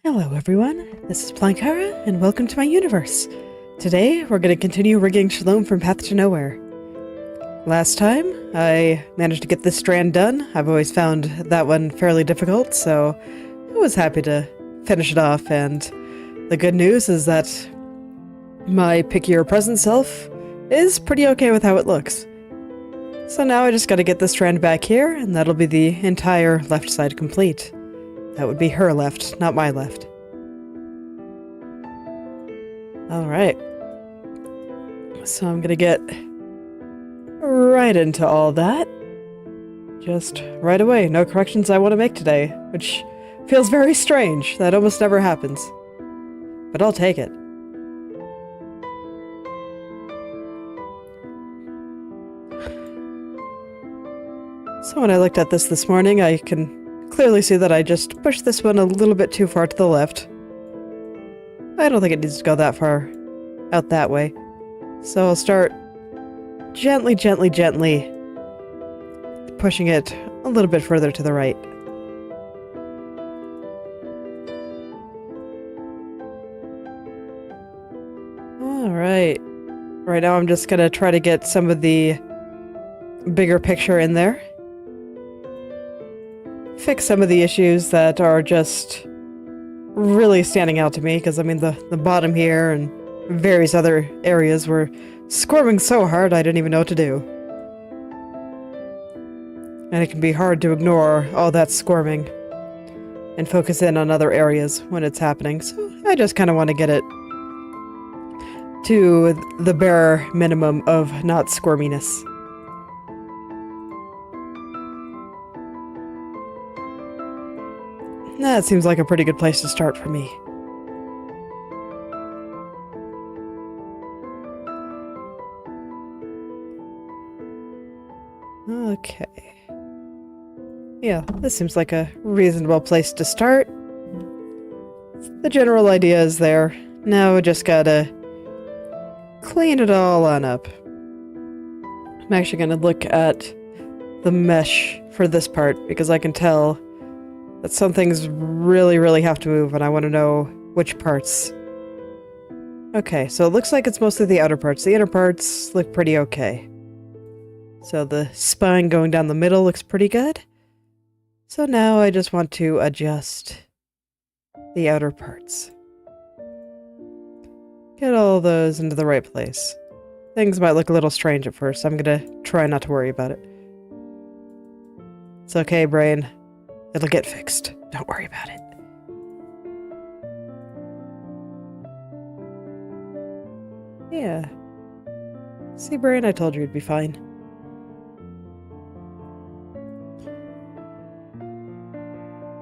Hello everyone, this is Plankara, and welcome to my universe. Today, we're going to continue rigging Shalom from Path to Nowhere. Last time, I managed to get this strand done. I've always found that one fairly difficult, so I was happy to finish it off, and the good news is that my pick your present self is pretty okay with how it looks. So now I just gotta get this strand back here, and that'll be the entire left side complete. That would be her left, not my left. Alright. So I'm gonna get right into all that. Just right away. No corrections I want to make today, which feels very strange. That almost never happens. But I'll take it. So when I looked at this morning, I can clearly see that I just pushed this one a little bit too far to the left. I don't think it needs to go that far out that way. So I'll start gently pushing it a little bit further to the right. Alright. Right now I'm just gonna try to get some of the bigger picture in there. Fix some of the issues that are just really standing out to me, because I mean the bottom here and various other areas were squirming so hard I didn't even know what to do. And it can be hard to ignore all that squirming and focus in on other areas when it's happening, so I just kind of want to get it to the bare minimum of not squirminess. That seems like a pretty good place to start for me. Okay. Yeah, this seems like a reasonable place to start. The general idea is there. Now we just gotta clean it all on up. I'm actually gonna look at the mesh for this part, because I can tell that some things really have to move, and I want to know which parts. Okay, so it looks like it's mostly the outer parts. The inner parts look pretty okay. So the spine going down the middle looks pretty good. So now I just want to adjust the outer parts. Get all those into the right place. Things might look a little strange at first. I'm gonna try not to worry about it. It's okay, brain. It'll get fixed. Don't worry about it. Yeah. See, brain, I told you it'd be fine.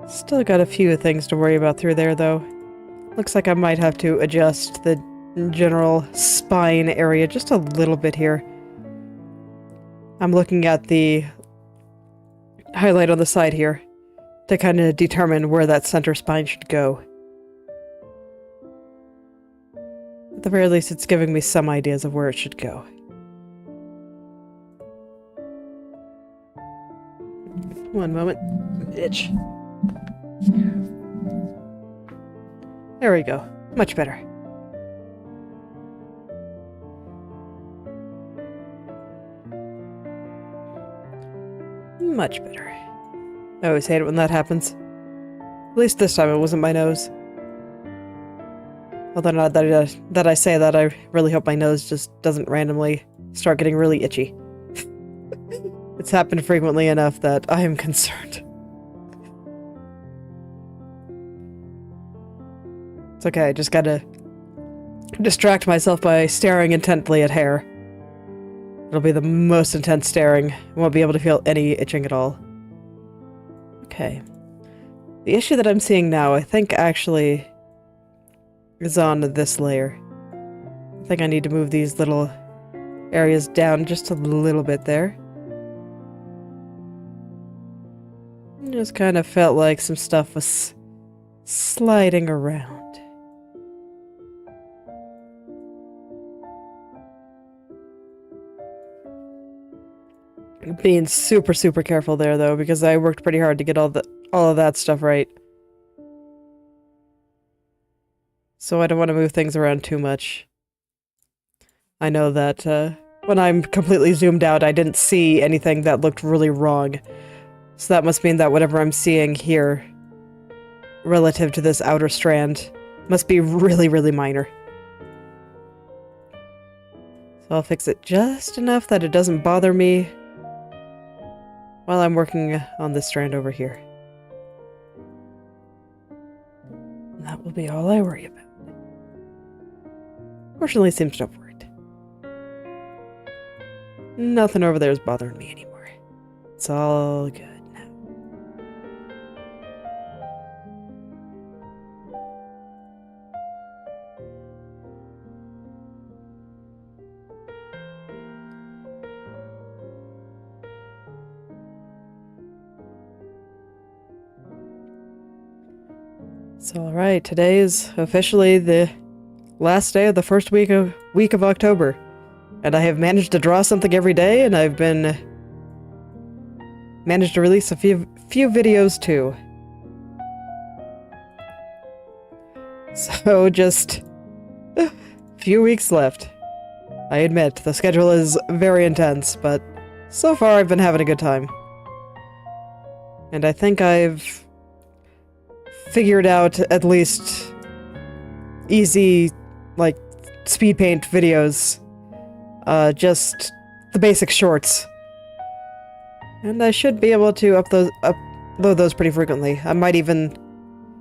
Still got a few things to worry about through there, though. Looks like I might have to adjust the general spine area just a little bit here. I'm looking at the highlight on the side here to kind of determine where that center spine should go. At the very least, it's giving me some ideas of where it should go. One moment. Itch. There we go. Much better. Much better. I always hate it when that happens. At least this time it wasn't my nose. Although now that I say that, I really hope my nose just doesn't randomly start getting really itchy. It's happened frequently enough that I am concerned. It's okay, I just gotta distract myself by staring intently at hair. It'll be the most intense staring. I won't be able to feel any itching at all. Okay. The issue that I'm seeing now, I think, actually is on this layer. I think I need to move these little areas down just a little bit there. Just kind of felt like some stuff was sliding around. Being super careful there, though, because I worked pretty hard to get all of that stuff right. so I don't want to move things around too much. I know that when I'm completely zoomed out, I didn't see anything that looked really wrong. So that must mean that whatever I'm seeing here, relative to this outer strand, must be really, really minor. So I'll fix it just enough that it doesn't bother me while I'm working on this strand over here. And that will be all I worry about. Fortunately, it seems to have worked. Nothing over there is bothering me anymore. It's all good now. So, alright, today is officially the last day of the first week of October. And I have managed to draw something every day, and I've been managed to release a few videos too. So just a few weeks left. I admit, the schedule is very intense, but so far I've been having a good time. And I think I've figured out at least easy, like, speed paint videos. Just the basic shorts. And I should be able to upload those pretty frequently. I might even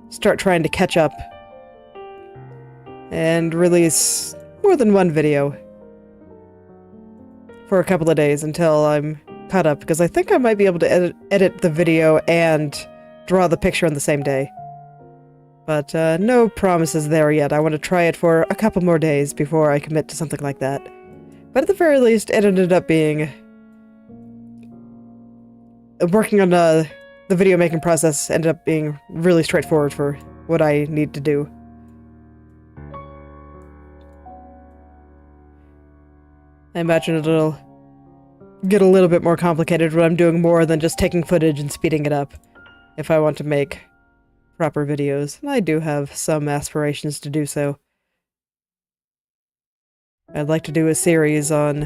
start trying to catch up and release more than one video for a couple of days until I'm caught up, because I think I might be able to edit the video and draw the picture on the same day. But no promises there yet. I want to try it for a couple more days before I commit to something like that. But at the very least, it ended up being... working on the video making process ended up being really straightforward for what I need to do. I imagine it'll get a little bit more complicated when I'm doing more than just taking footage and speeding it up, if I want to make proper videos. And I do have some aspirations to do so. I'd like to do a series on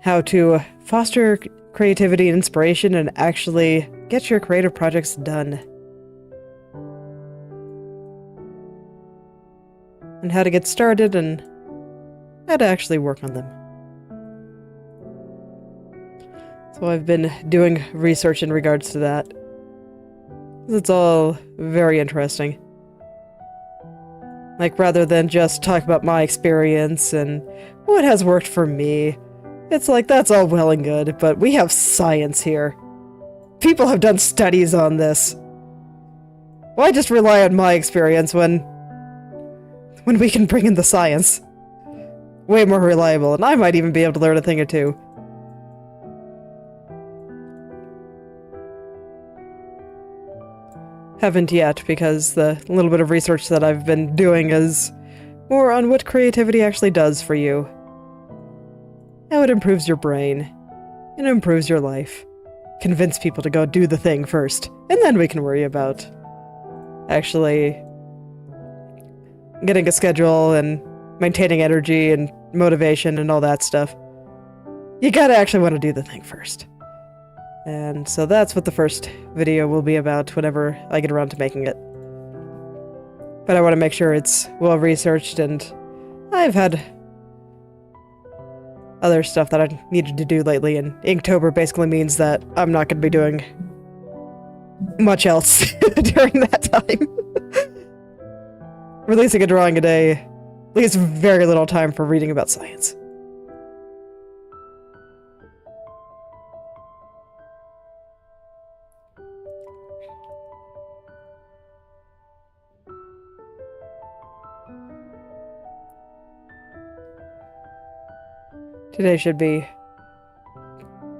how to foster creativity and inspiration and actually get your creative projects done. And how to get started and how to actually work on them. So I've been doing research in regards to that. It's all very interesting. Like, rather than just talk about my experience and what has worked for me, it's like, that's all well and good, but we have science here. People have done studies on this. Why just rely on my experience when we can bring in the science? Way more reliable, and I might even be able to learn a thing or two. Haven't yet, because the little bit of research that I've been doing is more on what creativity actually does for you. How it improves your brain. It improves your life. Convince people to go do the thing first, and then we can worry about actually getting a schedule and maintaining energy and motivation and all that stuff. You gotta actually want to do the thing first. And so that's what the first video will be about whenever I get around to making it. But I want to make sure it's well researched, and I've had other stuff that I needed to do lately, and Inktober basically means that I'm not going to be doing much else during that time. Releasing a drawing a day leaves very little time for reading about science.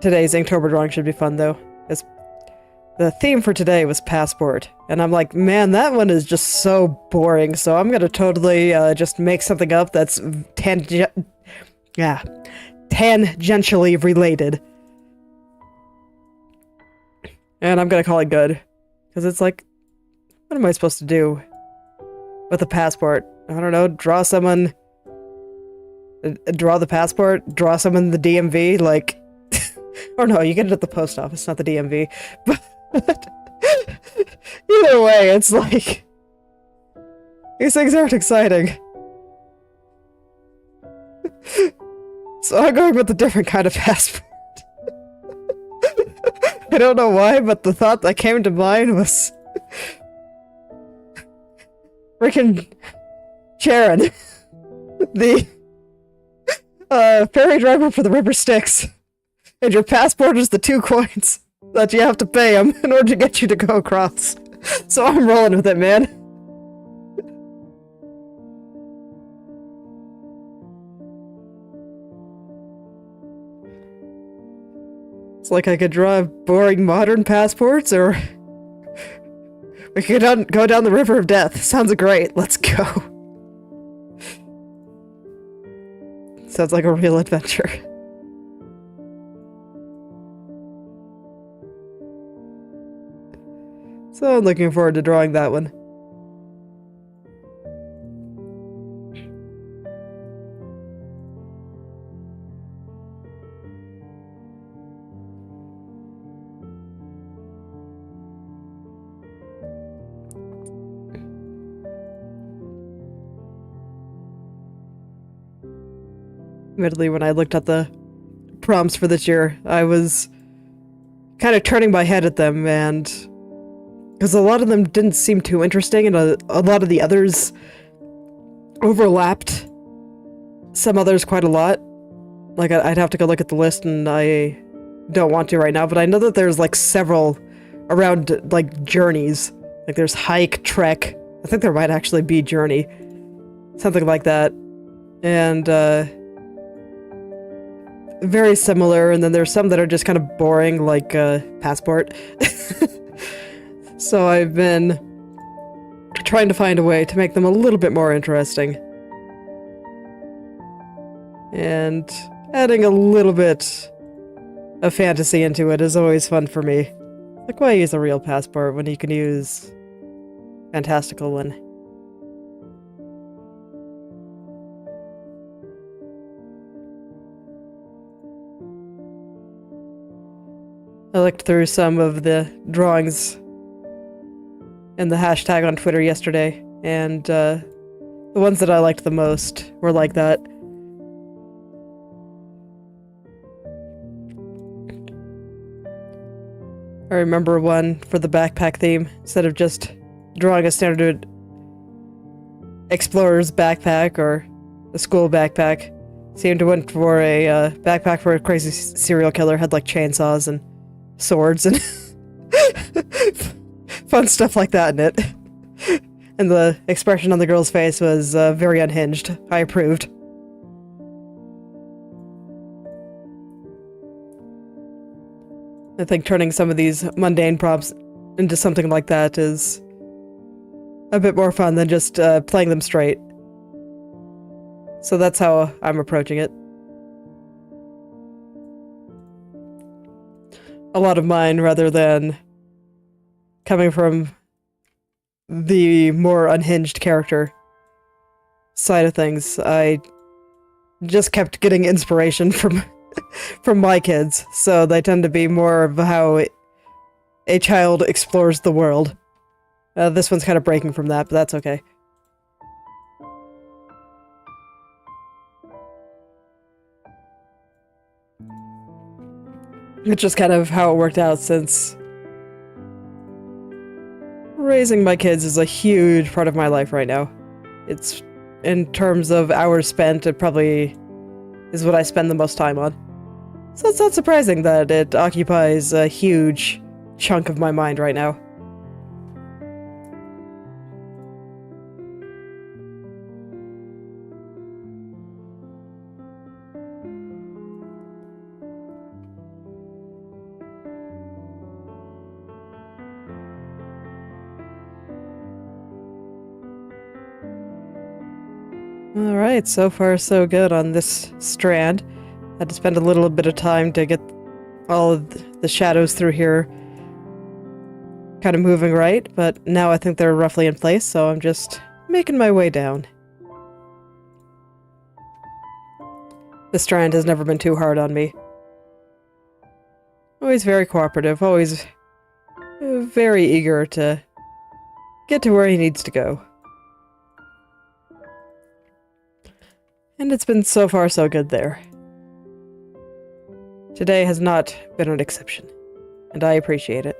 Today's Inktober drawing should be fun, though. The theme for today was Passport, and I'm like, man, that one is just so boring, so I'm gonna totally just make something up that's tangentially related. And I'm gonna call it good. Because it's like, what am I supposed to do with a passport. I don't know, draw someone... Draw the passport, draw someone in the DMV, like... or no, you get it at the post office, not the DMV. But either way, it's like... These things aren't exciting. So I'm going with a different kind of passport. I don't know why, but the thought that came to mind was... freaking... Sharon. The... ferry driver for the river Styx. And your passport is the 2 coins that you have to pay him in order to get you to go across. So I'm rolling with it, man. It's like I could draw boring modern passports, or... we could go down the river of death. Sounds great. Let's go. Sounds like a real adventure. So I'm looking forward to drawing that one. Admittedly, when I looked at the prompts for this year, I was kind of turning my head at them, and because a lot of them didn't seem too interesting, and a lot of the others overlapped some others quite a lot. Like, I'd have to go look at the list, and I don't want to right now, but I know that there's like several around like journeys. Like there's hike, trek. I think there might actually be journey. Something like that. And very similar, and then there's some that are just kind of boring, like passport. So I've been trying to find a way to make them a little bit more interesting. And adding a little bit of fantasy into it is always fun for me. Like, why use a real passport when you can use a fantastical one? I looked through some of the drawings in the hashtag on Twitter yesterday, and the ones that I liked the most were like that. I remember one for the backpack theme. Instead of just drawing a standard explorer's backpack or a school backpack, seemed to went for a backpack for a crazy serial killer, had like chainsaws and swords and fun stuff like that in it. And the expression on the girl's face was very unhinged. I approved. I think turning some of these mundane prompts into something like that is a bit more fun than just playing them straight. So that's how I'm approaching it. A lot of mine, rather than coming from the more unhinged character side of things, I just kept getting inspiration from my kids, so they tend to be more of how a child explores the world. This one's kind of breaking from that, but that's okay. It's just kind of how it worked out, since raising my kids is a huge part of my life right now. It's, in terms of hours spent, it probably is what I spend the most time on. So it's not surprising that it occupies a huge chunk of my mind right now. Alright, so far so good on this strand. Had to spend a little bit of time to get all of the shadows through here kind of moving right, but now I think they're roughly in place, so I'm just making my way down. The strand has never been too hard on me. Always very cooperative, always very eager to get to where he needs to go. And it's been so far so good there. Today has not been an exception, and I appreciate it.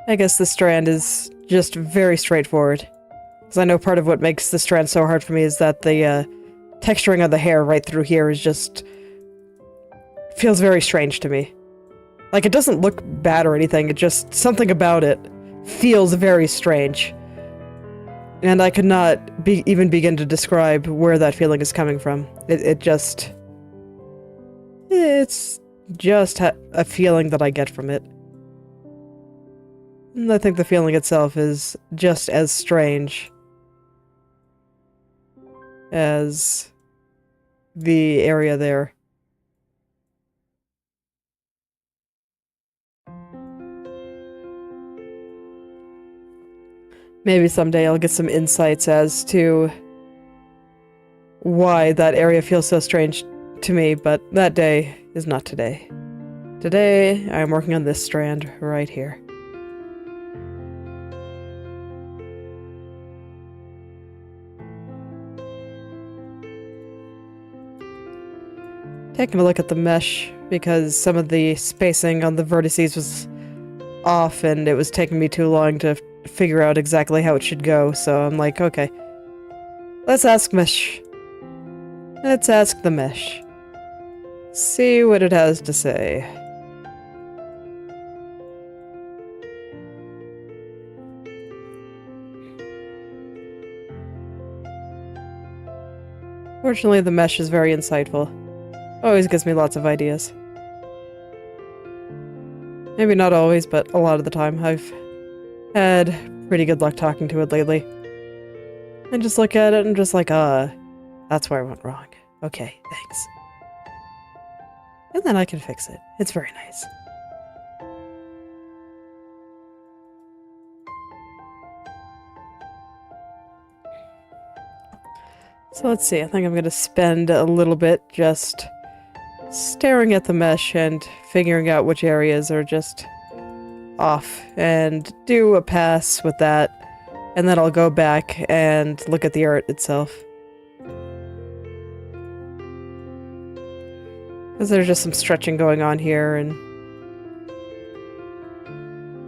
I guess the strand is just very straightforward. Because I know part of what makes the strand so hard for me is that the texturing of the hair right through here is just... feels very strange to me. Like, it doesn't look bad or anything, it just... something about it feels very strange. And I could not even begin to describe where that feeling is coming from. It's just a feeling that I get from it. And I think the feeling itself is just as strange as the area there. Maybe someday I'll get some insights as to why that area feels so strange to me, but that day is not today. Today, I'm working on this strand right here. Taking a look at the mesh, because some of the spacing on the vertices was off and it was taking me too long to figure out exactly how it should go, so I'm like, okay. Let's ask mesh. Let's ask the mesh. See what it has to say. Fortunately, the mesh is very insightful. Always gives me lots of ideas. Maybe not always, but a lot of the time I've had pretty good luck talking to it lately. I just look at it and just like, that's where I went wrong. Okay, thanks. And then I can fix it. It's very nice. So let's see, I think I'm going to spend a little bit just staring at the mesh and figuring out which areas are just off, and do a pass with that, and then I'll go back and look at the art itself. Because there's just some stretching going on here, and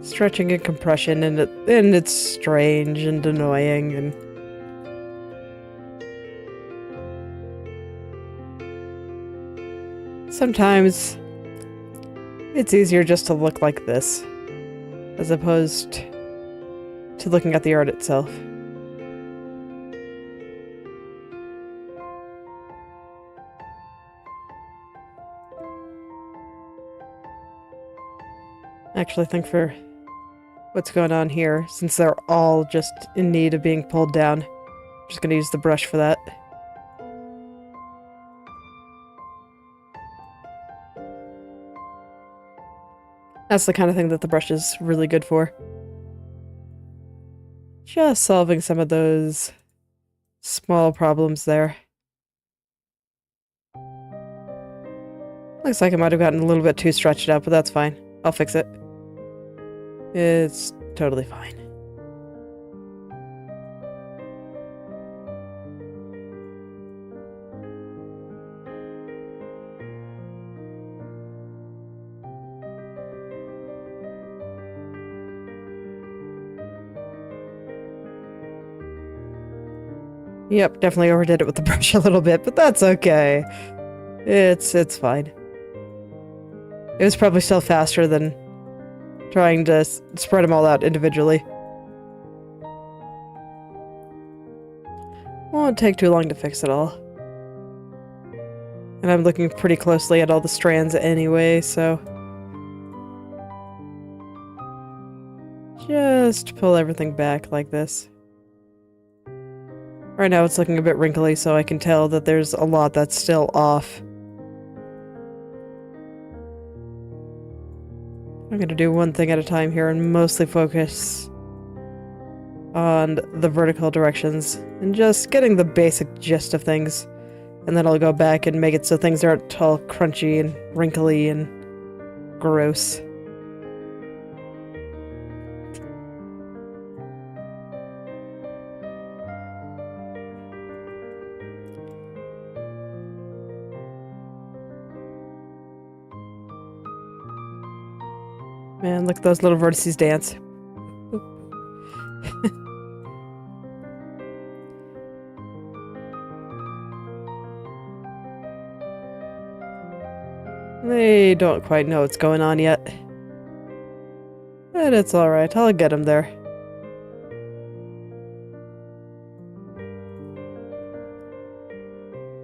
stretching and compression, and it's strange and annoying, and sometimes it's easier just to look like this, as opposed to looking at the art itself. I actually think for what's going on here, since they're all just in need of being pulled down, I'm just going to use the brush for that. That's the kind of thing that the brush is really good for. Just solving some of those small problems there. Looks like I might have gotten a little bit too stretched out, but that's fine. I'll fix it. It's totally fine. Yep, definitely overdid it with the brush a little bit, but that's okay. It's fine. It was probably still faster than trying to spread them all out individually. Won't take too long to fix it all. And I'm looking pretty closely at all the strands anyway, so just pull everything back like this. Right now it's looking a bit wrinkly, so I can tell that there's a lot that's still off. I'm gonna do one thing at a time here and mostly focus on the vertical directions and just getting the basic gist of things. And then I'll go back and make it so things aren't all crunchy and wrinkly and gross. Man, look at those little vertices dance. They don't quite know what's going on yet. But it's alright, I'll get them there.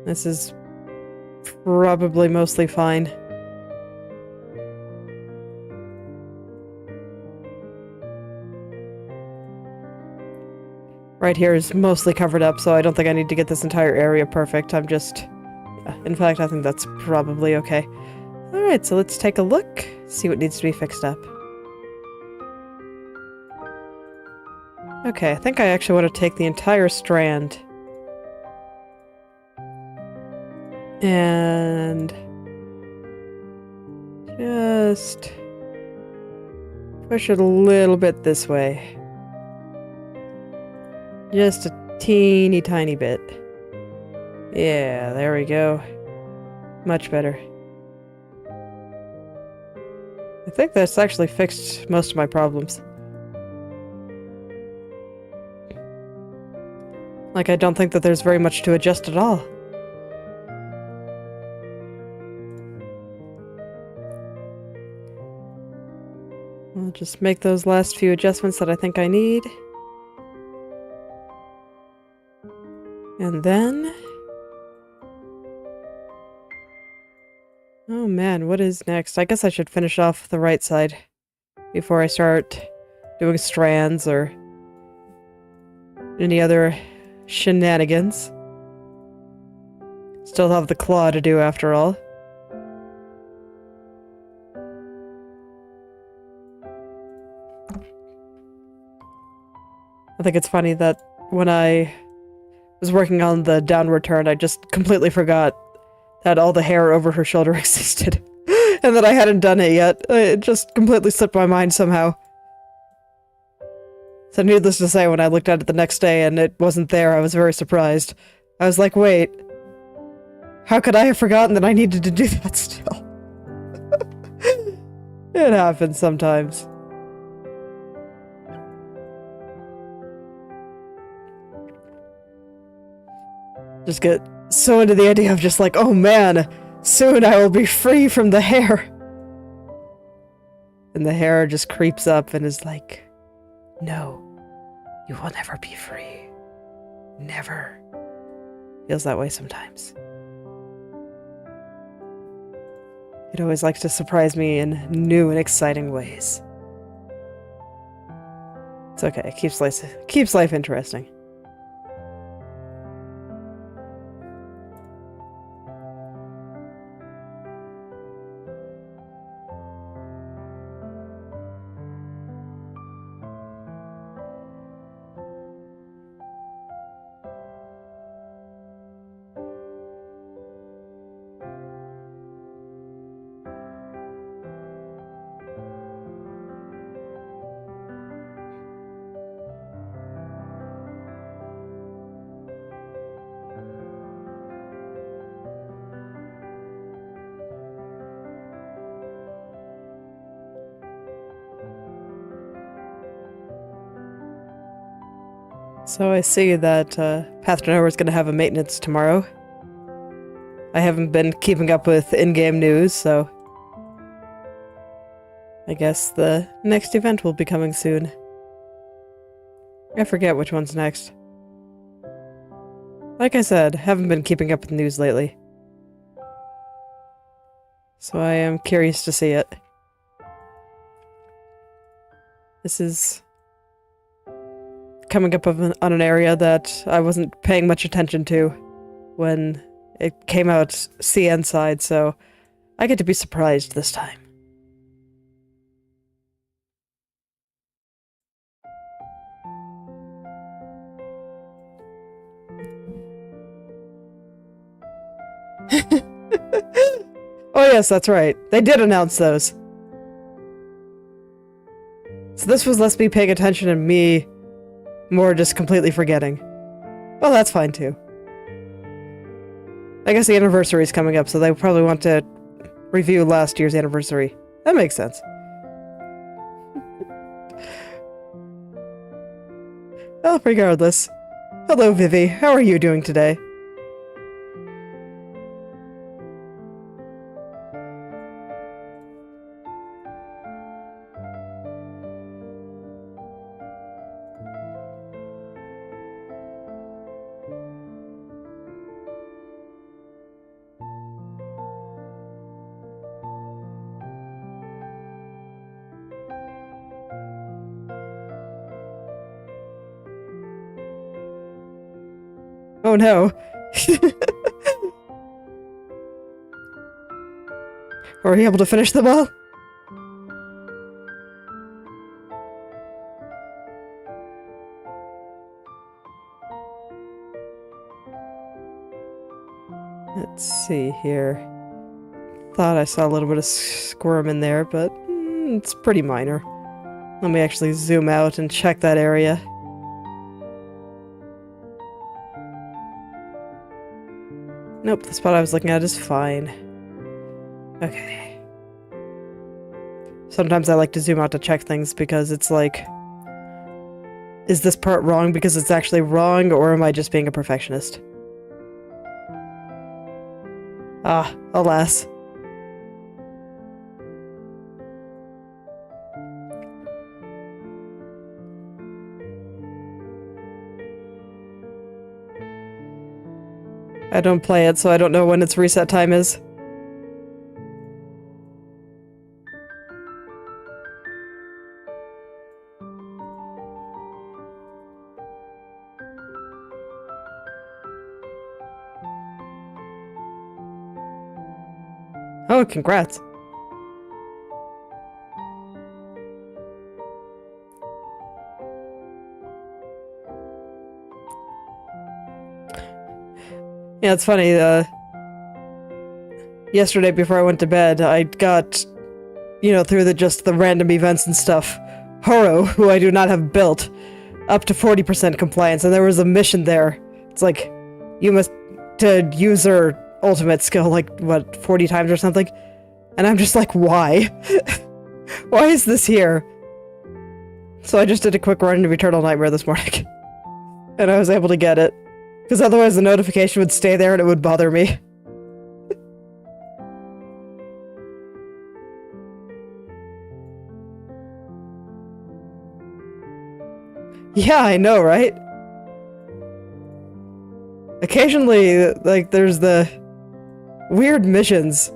This is probably mostly fine. Right here is mostly covered up, so I don't think I need to get this entire area perfect. I'm just... in fact, I think that's probably okay. Alright, so let's take a look, see what needs to be fixed up. Okay, I think I actually want to take the entire strand. And... just... push it a little bit this way. Just a teeny tiny bit. Yeah, there we go. Much better. I think that's actually fixed most of my problems. Like, I don't think that there's very much to adjust at all. I'll just make those last few adjustments that I think I need. And then... oh man, what is next? I guess I should finish off the right side before I start doing strands or any other shenanigans. Still have the claw to do after all. I think it's funny that when I was working on the downward turn, I just completely forgot that all the hair over her shoulder existed. And that I hadn't done it yet. It just completely slipped my mind somehow. So needless to say, when I looked at it the next day and it wasn't there, I was very surprised. I was like, wait, how could I have forgotten that I needed to do that still? It happens sometimes. Just get so into the idea of just like, oh man, soon I will be free from the hair. And the hair just creeps up and is like, no, you will never be free. Never. Feels that way sometimes. It always likes to surprise me in new and exciting ways. It's okay, it keeps life interesting. So I see that Path to Nowhere is going to have a maintenance tomorrow. I haven't been keeping up with in-game news, so I guess the next event will be coming soon. I forget which one's next. Like I said, haven't been keeping up with the news lately. So I am curious to see it. This is coming up on an area that I wasn't paying much attention to when it came out CN side, so I get to be surprised this time. Oh yes, that's right. They did announce those. So this was less me paying attention and me more just completely forgetting. Well, that's fine too. I guess the anniversary is coming up, so they probably want to review last year's anniversary. That makes sense. Well, regardless. Hello, Vivi. How are you doing today? Oh no. Were you able to finish them all? Let's see here. Thought I saw a little bit of squirm in there, but it's pretty minor. Let me actually zoom out and check that area. Nope, the spot I was looking at is fine. Okay. Sometimes I like to zoom out to check things because it's like, is this part wrong because it's actually wrong, or am I just being a perfectionist? Ah, alas. I don't play it, so I don't know when its reset time is. Oh, congrats. Yeah, it's funny, yesterday before I went to bed, I got, you know, through the random events and stuff, Horo, who I do not have built, up to 40% compliance, and there was a mission there. It's like, you must, to use her ultimate skill, like, what, 40 times or something? And I'm just like, why? Why is this here? So I just did a quick run into Eternal Nightmare this morning. And I was able to get it. Because otherwise the notification would stay there and it would bother me. Yeah, I know, right? Occasionally, like, there's the weird missions.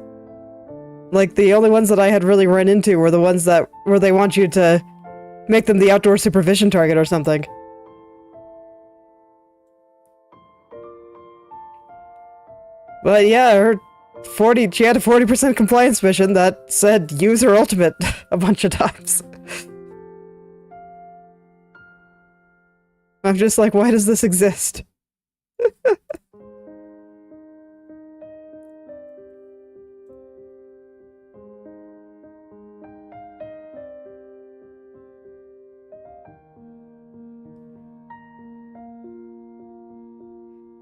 Like, the only ones that I had really run into were the ones that where they want you to make them the outdoor supervision target or something. But yeah, she had a 40% compliance mission that said use her ultimate a bunch of times. I'm just like, why does this exist?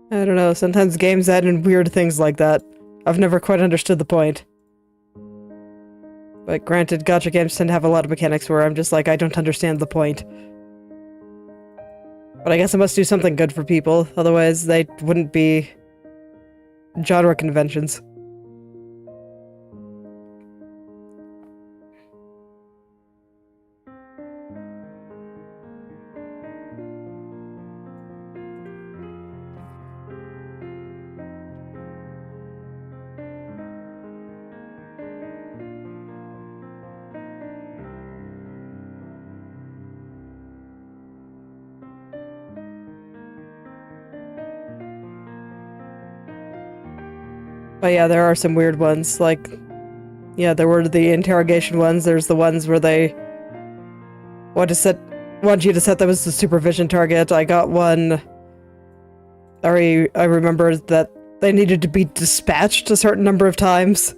I don't know, sometimes games add in weird things like that. I've never quite understood the point. But granted, gacha games tend to have a lot of mechanics where I'm just like, I don't understand the point. But I guess I must do something good for people, otherwise they wouldn't be genre conventions. But yeah, there are some weird ones, like, yeah, there were the interrogation ones, there's the ones where they want you to set them as the supervision target. I got one, I remember that they needed to be dispatched a certain number of times.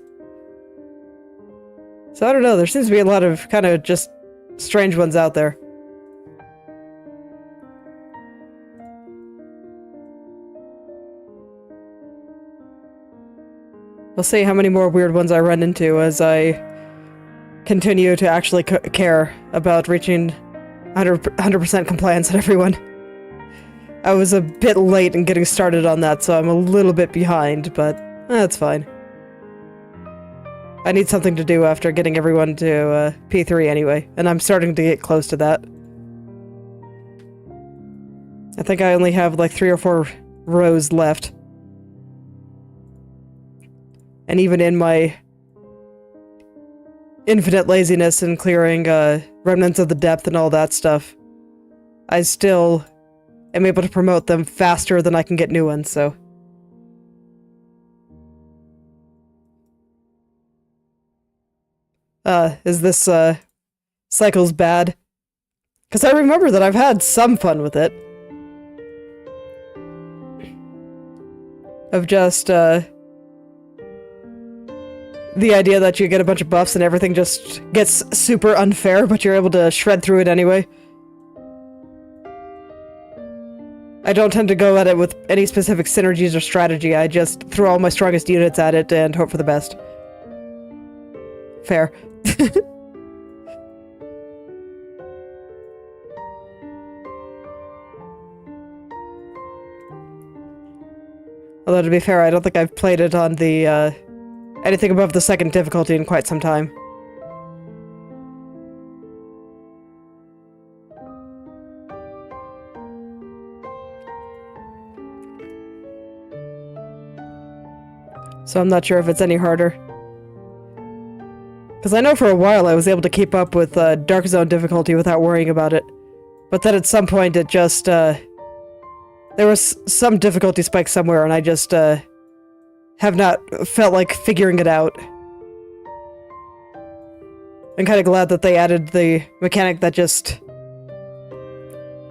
So I don't know, there seems to be a lot of kind of just strange ones out there. We'll see how many more weird ones I run into as I continue to actually care about reaching 100% compliance at everyone. I was a bit late in getting started on that, so I'm a little bit behind, but that's fine. I need something to do after getting everyone to P3 anyway, and I'm starting to get close to that. I think I only have like 3 or 4 rows left. And even in my infinite laziness in clearing remnants of the depth and all that stuff, I still am able to promote them faster than I can get new ones, so. Is this cycles bad? Because I remember that I've had some fun with it. Of just, the idea that you get a bunch of buffs and everything just gets super unfair, but you're able to shred through it anyway. I don't tend to go at it with any specific synergies or strategy, I just throw all my strongest units at it and hope for the best. Fair. Although to be fair, I don't think I've played it on the, anything above the 2nd difficulty in quite some time. So I'm not sure if it's any harder. Because I know for a while I was able to keep up with Dark Zone difficulty without worrying about it. But then at some point it just, there was some difficulty spike somewhere and I just, have not felt like figuring it out. I'm kind of glad that they added the mechanic that just,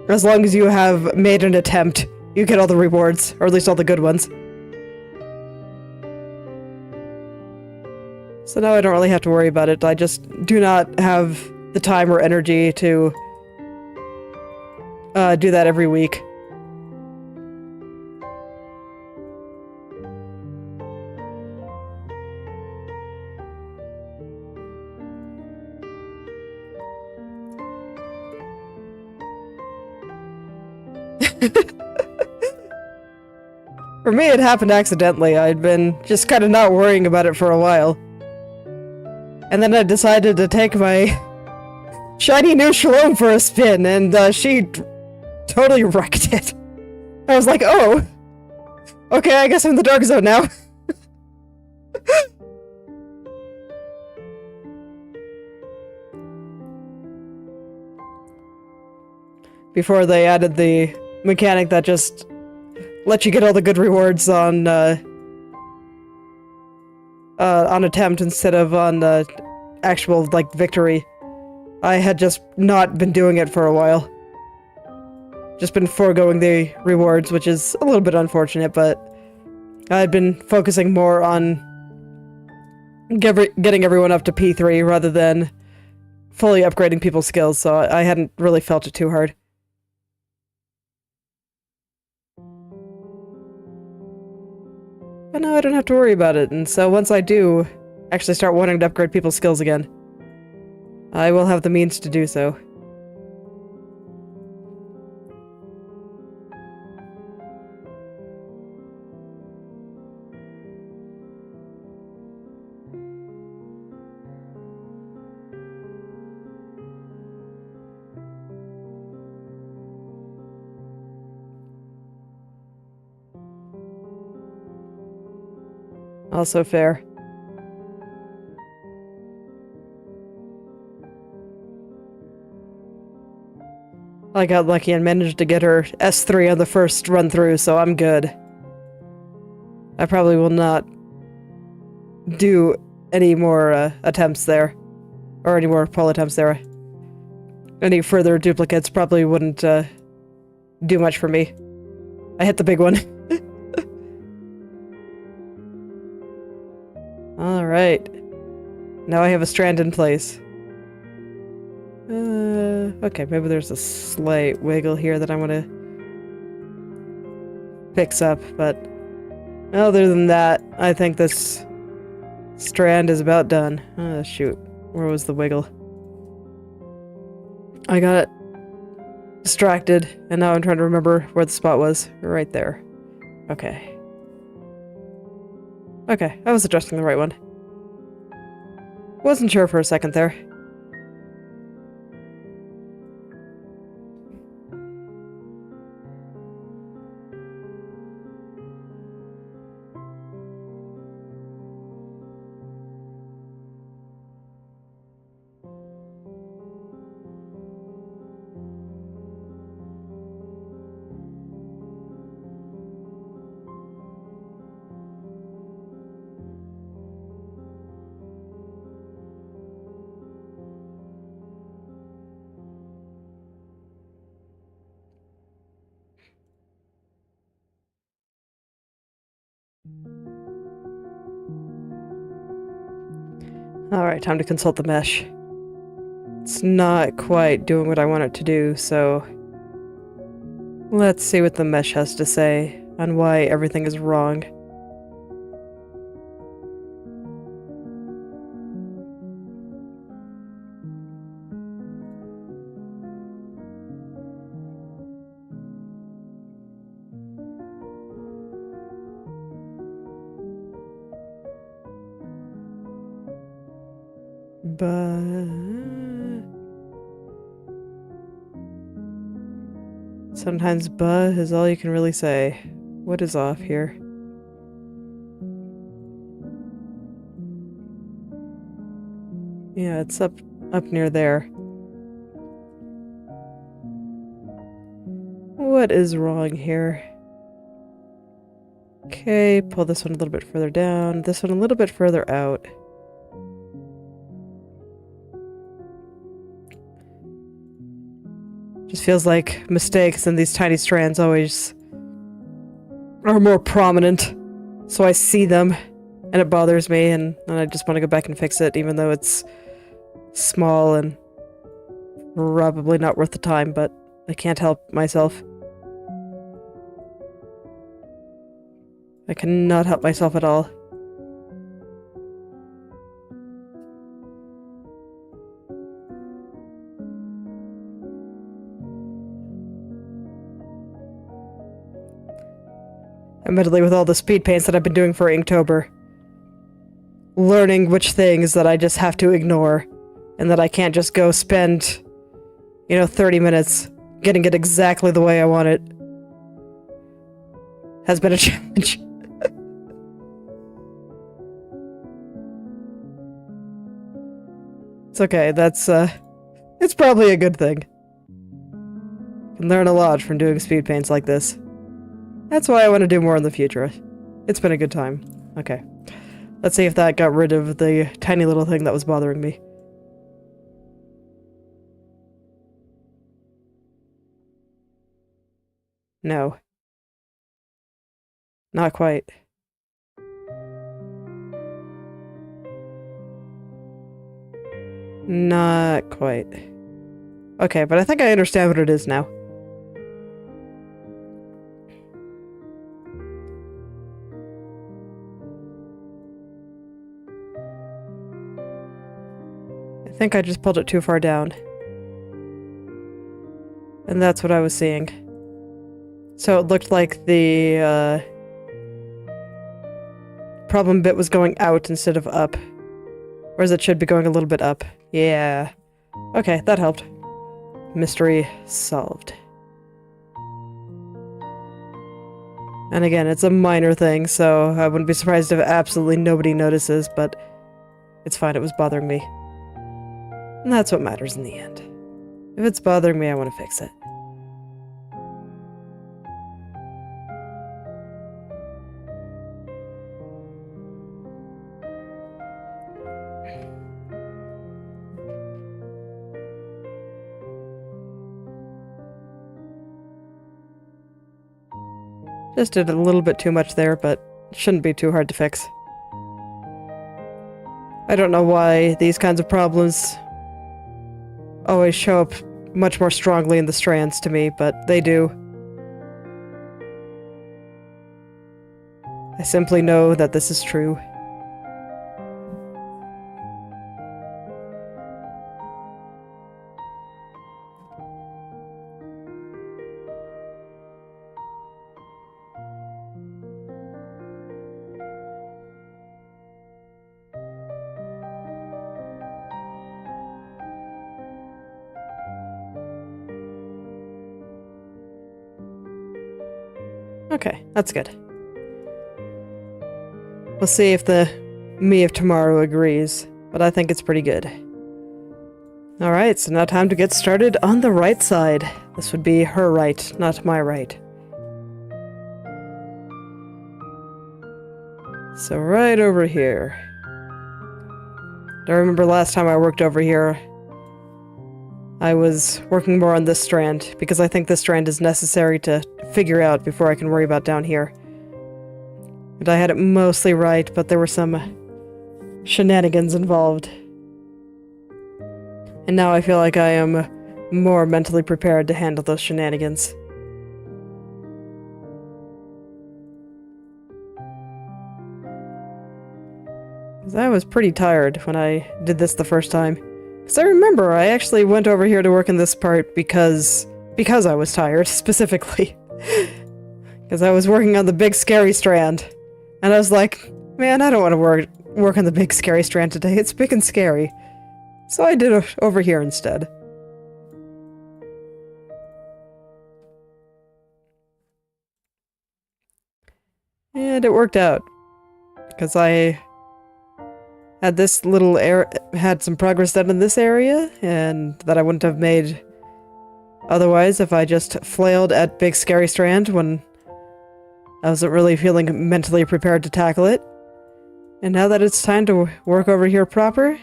as long as you have made an attempt, you get all the rewards, or at least all the good ones. So now I don't really have to worry about it. I just do not have the time or energy to do that every week. For me, it happened accidentally. I'd been just kind of not worrying about it for a while. And then I decided to take my shiny new Shalom for a spin, and she totally wrecked it. I was like, oh, okay, I guess I'm in the Dark Zone now. Before they added the mechanic that just let you get all the good rewards on attempt instead of on actual, like, victory. I had just not been doing it for a while. Just been foregoing the rewards, which is a little bit unfortunate, but I'd been focusing more on getting everyone up to P3 rather than fully upgrading people's skills, so I hadn't really felt it too hard. But now I don't have to worry about it, and so once I do actually start wanting to upgrade people's skills again, I will have the means to do so. Also fair. I got lucky and managed to get her S3 on the first run through, so I'm good. I probably will not do any more attempts there. Or any more poll attempts there. Any further duplicates probably wouldn't do much for me. I hit the big one. Alright. Now I have a strand in place. Okay, maybe there's a slight wiggle here that I want to fix up, but other than that, I think this strand is about done. Oh, shoot. Where was the wiggle? I got distracted, and now I'm trying to remember where the spot was. Right there. Okay. Okay, I was adjusting the right one. Wasn't sure for a second there. Alright, time to consult the mesh. It's not quite doing what I want it to do, so let's see what the mesh has to say on why everything is wrong. But sometimes "buh" is all you can really say. What is off here? Yeah, it's up near there. What is wrong here? Okay, pull this one a little bit further down, this one a little bit further out. Just feels like mistakes and these tiny strands always are more prominent. So I see them and it bothers me and I just want to go back and fix it even though it's small and probably not worth the time, but I can't help myself. I cannot help myself at all. Admittedly, with all the speed paints that I've been doing for Inktober, learning which things that I just have to ignore, and that I can't just go spend, 30 minutes getting it exactly the way I want it, has been a challenge. It's okay, it's probably a good thing. You can learn a lot from doing speed paints like this. That's why I want to do more in the future. It's been a good time. Okay. Let's see if that got rid of the tiny little thing that was bothering me. No. Not quite. Not quite. Okay, but I think I understand what it is now. I think I just pulled it too far down. And that's what I was seeing. So it looked like the problem bit was going out instead of up. Whereas it should be going a little bit up. Yeah. Okay, that helped. Mystery solved. And again, it's a minor thing, so I wouldn't be surprised if absolutely nobody notices, but it's fine, it was bothering me. And that's what matters in the end. If it's bothering me, I want to fix it. Just did a little bit too much there, but it shouldn't be too hard to fix. I don't know why these kinds of problems always show up much more strongly in the strands to me, but they do. I simply know that this is true. Okay, that's good. We'll see if the me of tomorrow agrees, but I think it's pretty good. Alright, so now time to get started on the right side. This would be her right, not my right. So right over here. I remember last time I worked over here, I was working more on this strand, because I think this strand is necessary to figure out before I can worry about down here. And I had it mostly right, but there were some shenanigans involved. And now I feel like I am more mentally prepared to handle those shenanigans. Because I was pretty tired when I did this the first time. Because I remember I actually went over here to work in this part because I was tired, specifically. Because I was working on the big scary strand. And I was like, man, I don't want to work on the big scary strand today. It's big and scary. So I did it over here instead. And it worked out. Because I had this little had some progress done in this area, and that I wouldn't have made otherwise if I just flailed at big scary strand when I wasn't really feeling mentally prepared to tackle it. And now that it's time to work over here proper,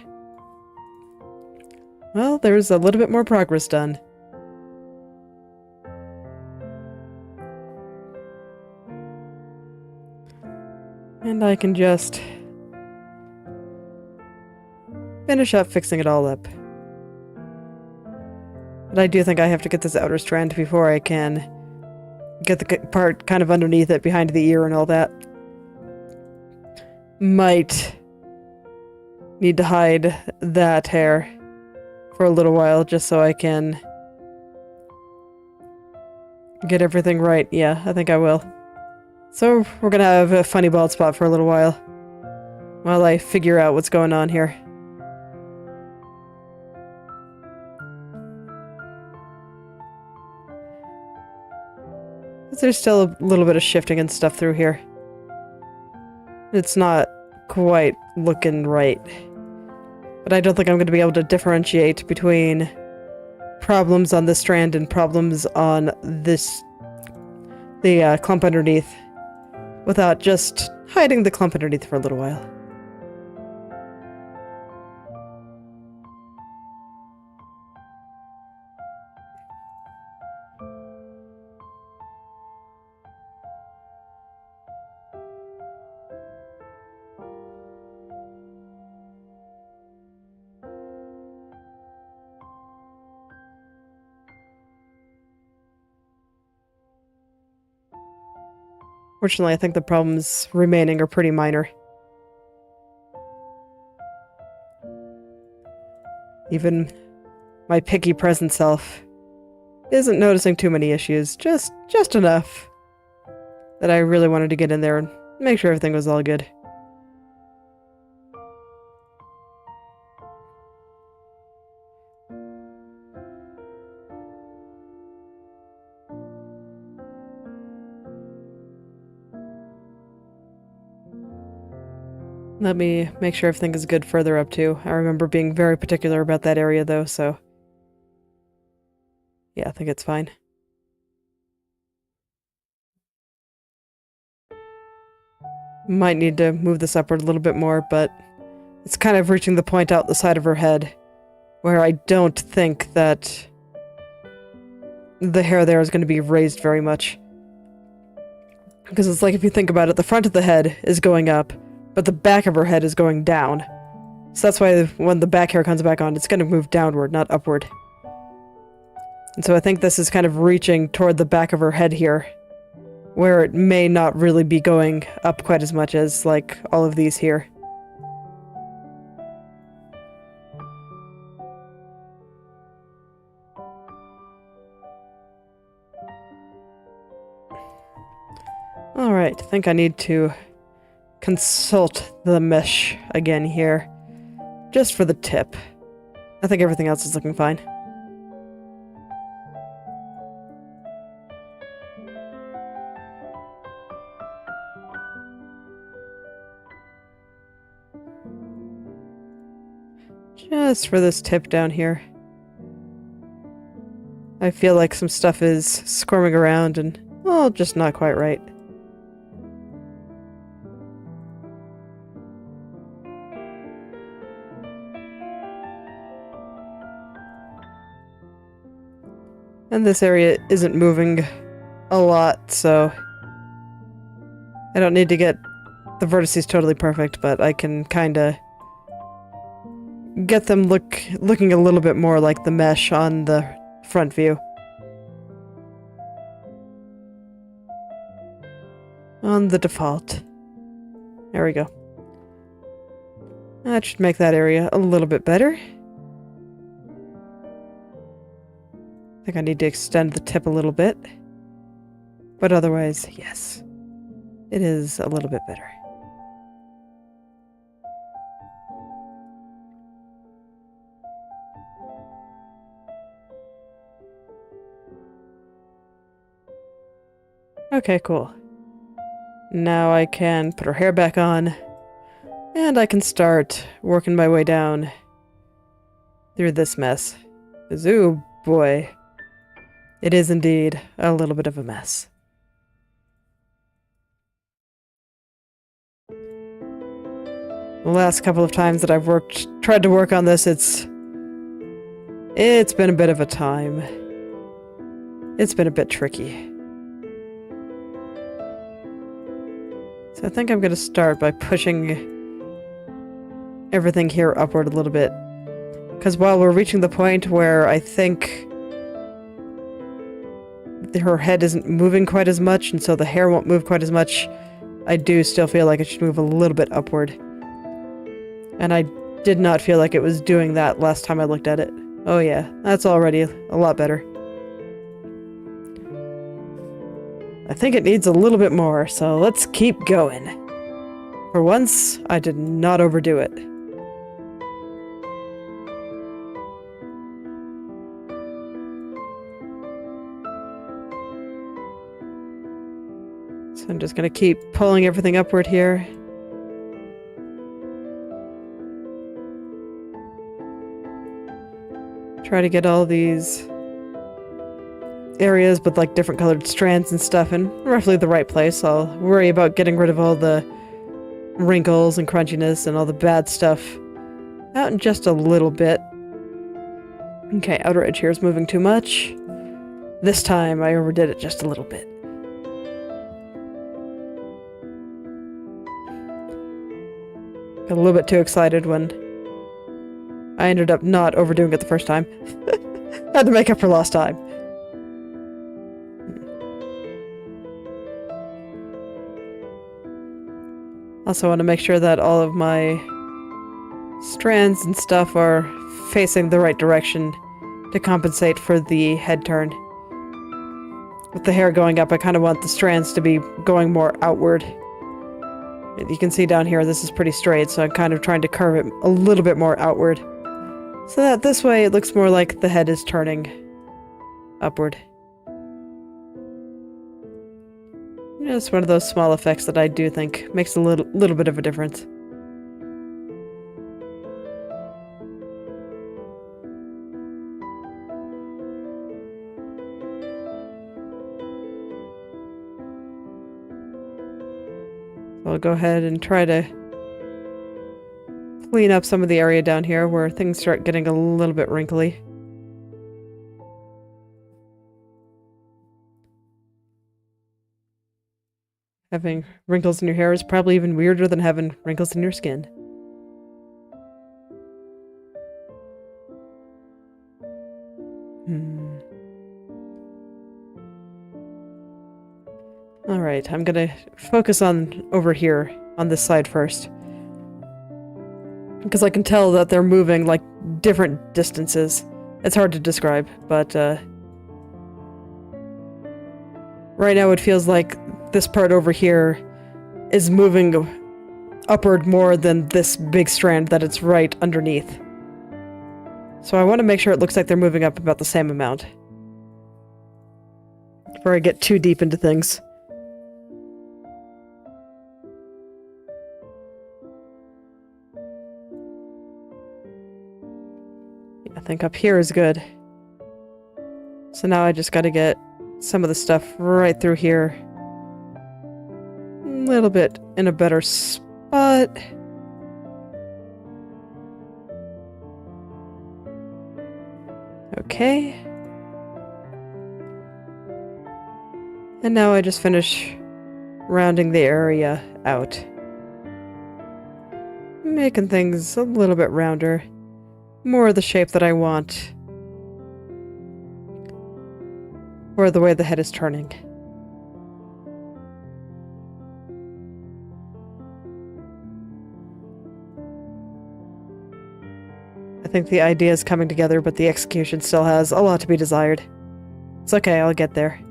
well, there's a little bit more progress done. And I can just finish up fixing it all up. But I do think I have to get this outer strand before I can get the part kind of underneath it, behind the ear and all that. Might need to hide that hair for a little while, just so I can get everything right. Yeah, I think I will. So, we're gonna have a funny bald spot for a little while I figure out what's going on here. There's still a little bit of shifting and stuff through here. It's not quite looking right. But I don't think I'm going to be able to differentiate between problems on this strand and problems on the clump underneath, without just hiding the clump underneath for a little while. Fortunately, I think the problems remaining are pretty minor. Even my picky present self isn't noticing too many issues, just enough that I really wanted to get in there and make sure everything was all good. Let me make sure everything is good further up too. I remember being very particular about that area though, so yeah, I think it's fine. Might need to move this upward a little bit more, but it's kind of reaching the point out the side of her head where I don't think that the hair there is going to be raised very much. Because it's like, if you think about it, the front of the head is going up, but the back of her head is going down. So that's why when the back hair comes back on, it's going to move downward, not upward. And so I think this is kind of reaching toward the back of her head here, where it may not really be going up quite as much as, like, all of these here. Alright, I think I need to consult the mesh again here, just for the tip. I think everything else is looking fine. Just for this tip down here. I feel like some stuff is squirming around and, well, just not quite right. And this area isn't moving a lot, so I don't need to get the vertices totally perfect, but I can kinda get them looking a little bit more like the mesh on the front view. On the default. There we go. That should make that area a little bit better. I think I need to extend the tip a little bit. But otherwise, yes. It is a little bit better. Okay, cool. Now I can put her hair back on, and I can start working my way down through this mess. 'Cause, ooh, boy. It is indeed a little bit of a mess. The last couple of times that I've tried to work on this, it's been a bit of a time. It's been a bit tricky. So I think I'm going to start by pushing everything here upward a little bit. Because while we're reaching the point where I think her head isn't moving quite as much, and so the hair won't move quite as much, I do still feel like it should move a little bit upward. And I did not feel like it was doing that last time I looked at it. Oh yeah, that's already a lot better. I think it needs a little bit more, so let's keep going. For once, I did not overdo it. So I'm just going to keep pulling everything upward here. Try to get all these areas with like different colored strands and stuff in roughly the right place. I'll worry about getting rid of all the wrinkles and crunchiness and all the bad stuff out in just a little bit. Okay, outer edge here is moving too much. This time I overdid it just a little bit. Got a little bit too excited when I ended up not overdoing it the first time. Had to make up for lost time. Also want to make sure that all of my strands and stuff are facing the right direction to compensate for the head turn. With the hair going up, I kind of want the strands to be going more outward. You can see down here, this is pretty straight, so I'm kind of trying to curve it a little bit more outward. So that this way it looks more like the head is turning upward. It's one of those small effects that I do think makes a little bit of a difference. So I'll go ahead and try to clean up some of the area down here where things start getting a little bit wrinkly. Having wrinkles in your hair is probably even weirder than having wrinkles in your skin. Alright, I'm gonna focus on over here, on this side first. Because I can tell that they're moving, like, different distances. It's hard to describe, but, right now it feels like this part over here is moving upward more than this big strand that it's right underneath. So I want to make sure it looks like they're moving up about the same amount. Before I get too deep into things. I think up here is good. So now I just gotta get some of the stuff right through here. A little bit in a better spot. Okay. And now I just finish rounding the area out. Making things a little bit rounder. More of the shape that I want. Or the way the head is turning. I think the idea is coming together, but the execution still has a lot to be desired. It's okay, I'll get there.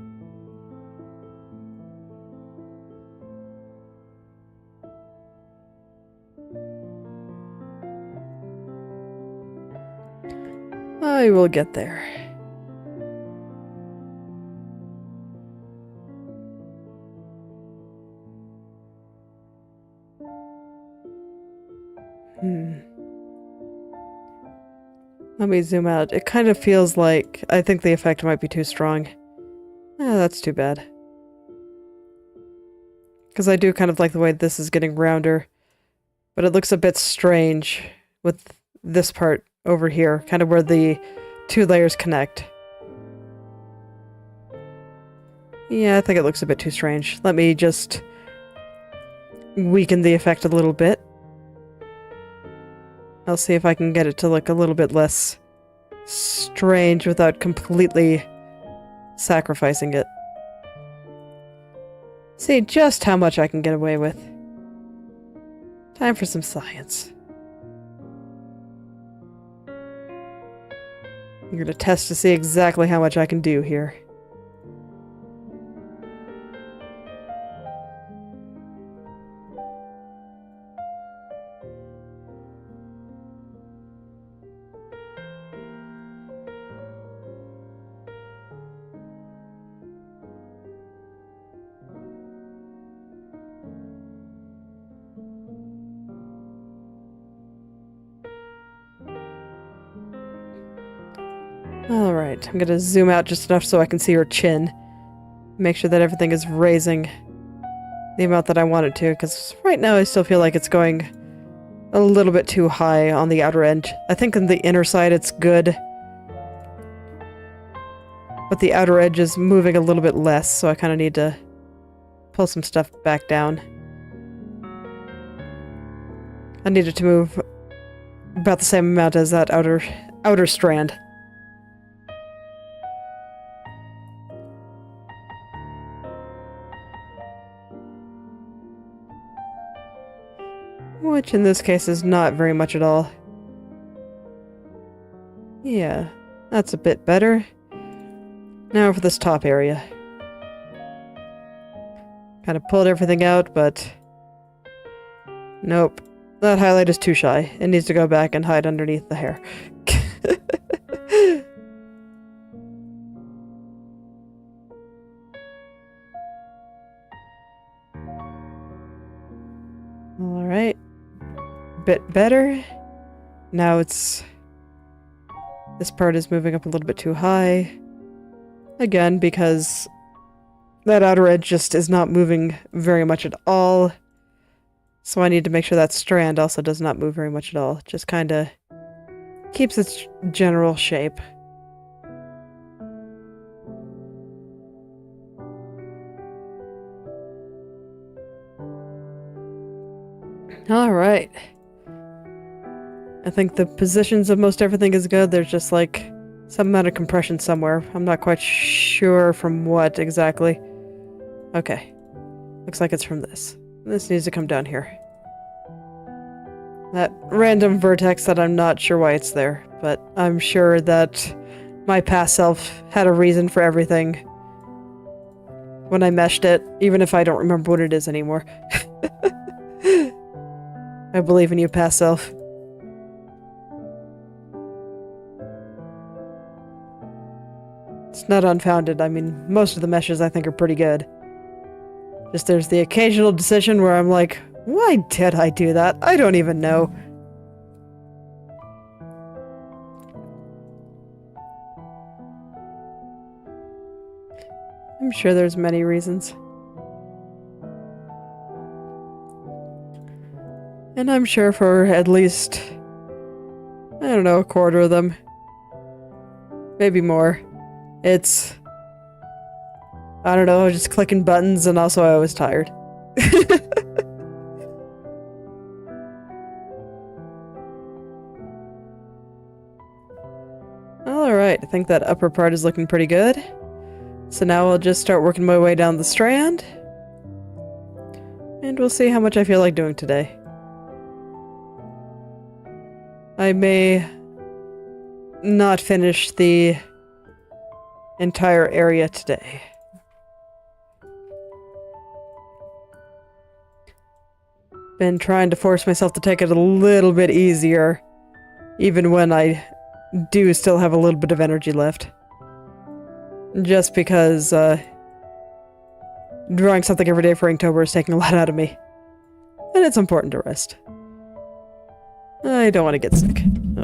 I will get there. Let me zoom out. It kind of feels like I think the effect might be too strong. That's too bad. Because I do kind of like the way this is getting rounder. But it looks a bit strange with this part over here, kind of where the two layers connect. Yeah, I think it looks a bit too strange. Let me just weaken the effect a little bit. I'll see if I can get it to look a little bit less strange without completely sacrificing it. See just how much I can get away with. Time for some science. I'm gonna test to see exactly how much I can do here. Alright, I'm gonna zoom out just enough so I can see her chin. Make sure that everything is raising the amount that I want it to, because right now I still feel like it's going a little bit too high on the outer edge. I think on the inner side it's good, but the outer edge is moving a little bit less, so I kind of need to pull some stuff back down. I need it to move about the same amount as that outer strand. Which in this case is not very much at all. Yeah, that's a bit better. Now for this top area. Kind of pulled everything out, but nope. That highlight is too shy. It needs to go back and hide underneath the hair. Alright. Bit better. Now it's... this part is moving up a little bit too high. Again, because that outer edge just is not moving very much at all. So I need to make sure that strand also does not move very much at all. Just kind of keeps its general shape. Alright. I think the positions of most everything is good. There's just like some amount of compression somewhere. I'm not quite sure from what exactly. Okay. Looks like it's from this. This needs to come down here. That random vertex that I'm not sure why it's there, but I'm sure that my past self had a reason for everything when I meshed it, even if I don't remember what it is anymore. I believe in you, past self. It's not unfounded. I mean, most of the meshes I think are pretty good. Just there's the occasional decision where I'm like, why did I do that? I don't even know. I'm sure there's many reasons. And I'm sure for at least, I don't know, a quarter of them. Maybe more. It's, I don't know, just clicking buttons, and also I was tired. Alright, I think that upper part is looking pretty good. So now I'll just start working my way down the strand. And we'll see how much I feel like doing today. I may not finish the entire area today. Been trying to force myself to take it a little bit easier, even when I do still have a little bit of energy left. Just because, drawing something every day for Inktober is taking a lot out of me. And it's important to rest. I don't want to get sick. Oh.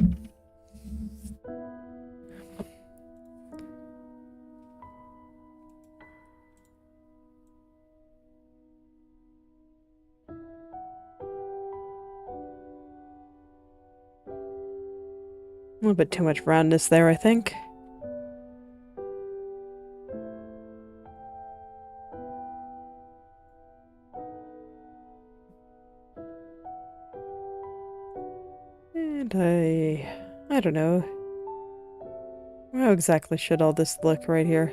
A little bit too much roundness there, I think. And I don't know. How exactly should all this look right here?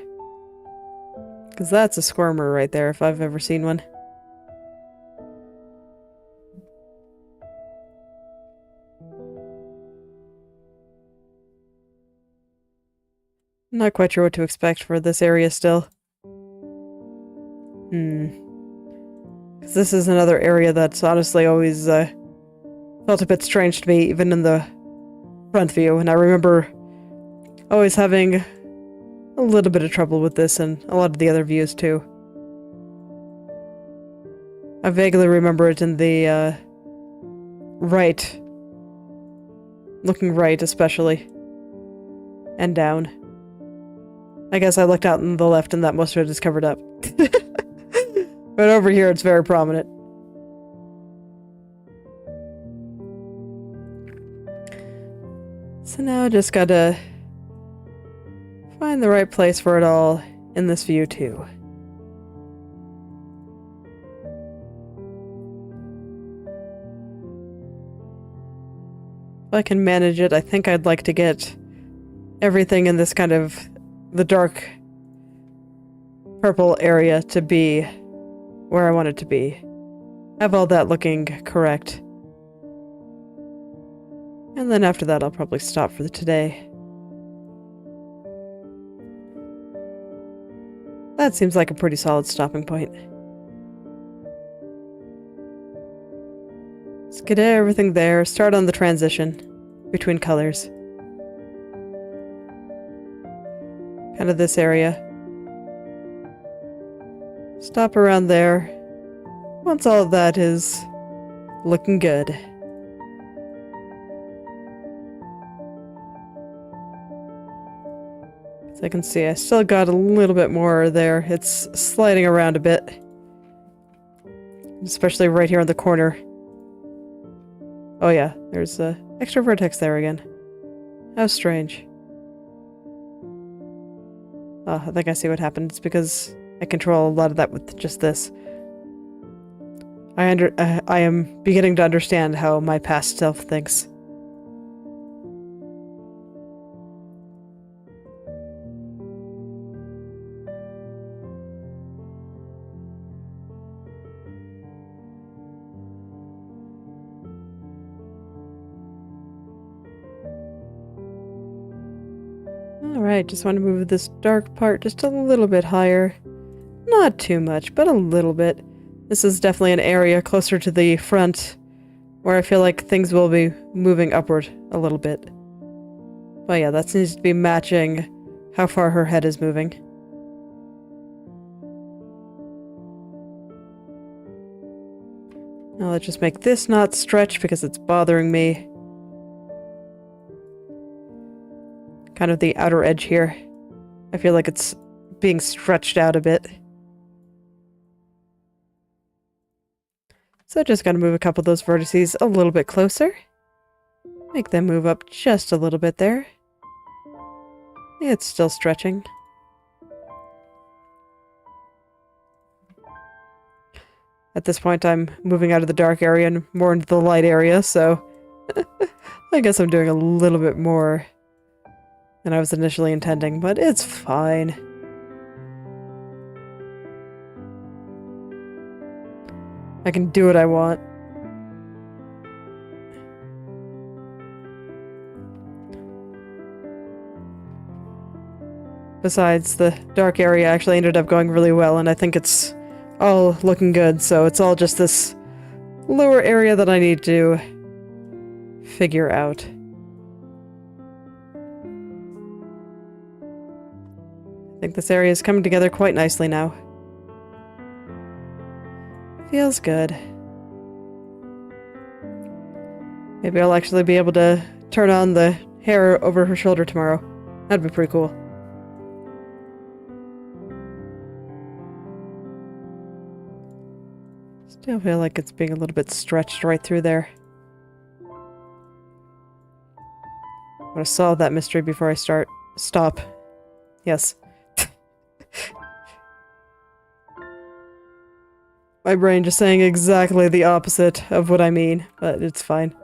Because that's a squirmer right there, if I've ever seen one. I'm not quite sure what to expect for this area still. Because this is another area that's honestly always felt a bit strange to me, even in the front view. And I remember always having a little bit of trouble with this and a lot of the other views too. I vaguely remember it in the right. Looking right, especially. And down. I guess I looked out on the left and that most of it is covered up. But over here it's very prominent. So now I just gotta find the right place for it all in this view too. If I can manage it, I think I'd like to get everything in this kind of the dark purple area to be where I want it to be. Have all that looking correct. And then after that I'll probably stop for today. That seems like a pretty solid stopping point. Let's get everything there, start on the transition between colors. Kind of this area. Stop around there. Once all of that is looking good. As I can see, I still got a little bit more there. It's sliding around a bit. Especially right here in the corner. Oh yeah, there's an extra vertex there again. How strange. Oh, I think I see what happened. It's because I control a lot of that with just this. I am beginning to understand how my past self thinks. Alright, just want to move this dark part just a little bit higher. Not too much, but a little bit. This is definitely an area closer to the front where I feel like things will be moving upward a little bit. But yeah, that seems to be matching how far her head is moving. Now let's just make this not stretch because it's bothering me. Kind of the outer edge here. I feel like it's being stretched out a bit. So just gotta move a couple of those vertices a little bit closer. Make them move up just a little bit there. It's still stretching. At this point, I'm moving out of the dark area and more into the light area, so I guess I'm doing a little bit more than I was initially intending, but it's fine. I can do what I want. Besides, the dark area actually ended up going really well, and I think it's all looking good, so it's all just this lower area that I need to figure out. I think this area is coming together quite nicely now. Feels good. Maybe I'll actually be able to turn on the hair over her shoulder tomorrow. That'd be pretty cool. Still feel like it's being a little bit stretched right through there. I want to solve that mystery before I stop. Yes. My brain just saying exactly the opposite of what I mean, but it's fine.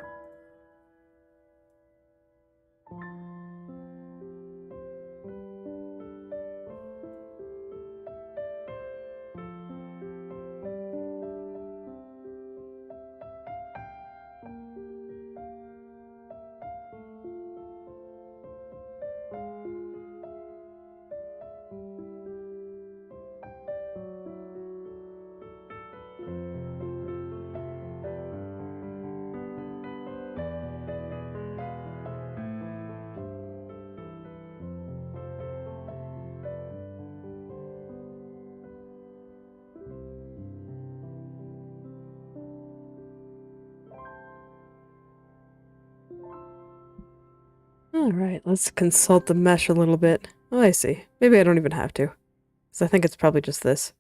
Alright, let's consult the mesh a little bit. Oh, I see. Maybe I don't even have to. Because I think it's probably just this.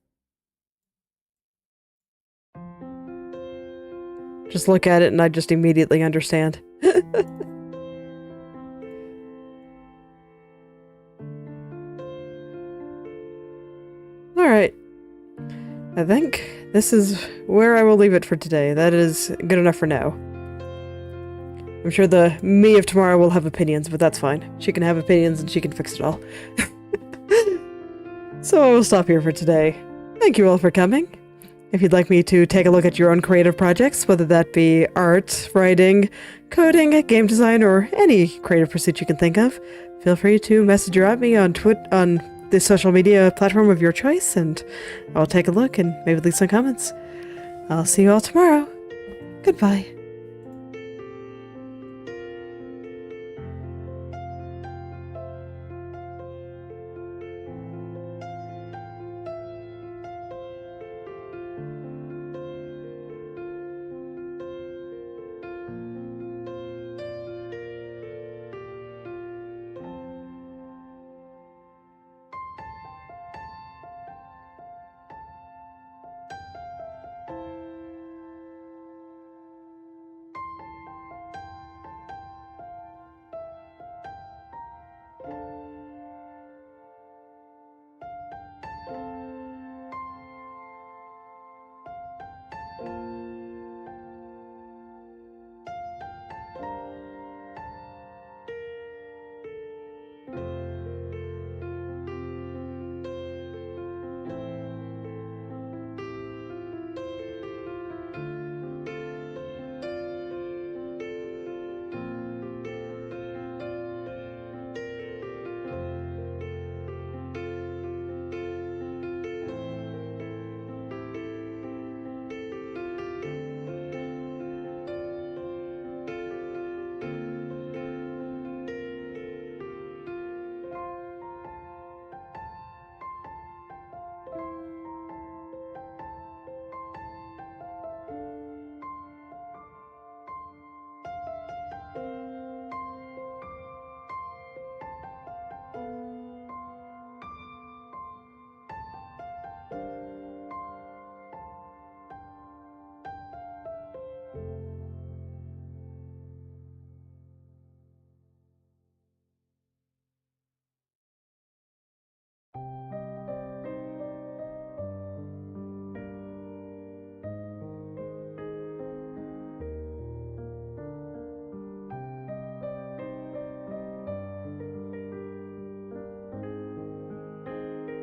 Just look at it and I just immediately understand. Alright. I think this is where I will leave it for today. That is good enough for now. I'm sure the me of tomorrow will have opinions, but that's fine. She can have opinions and she can fix it all. So I will stop here for today. Thank you all for coming. If you'd like me to take a look at your own creative projects, whether that be art, writing, coding, game design, or any creative pursuit you can think of, feel free to message or at me on the social media platform of your choice, and I'll take a look and maybe leave some comments. I'll see you all tomorrow. Goodbye.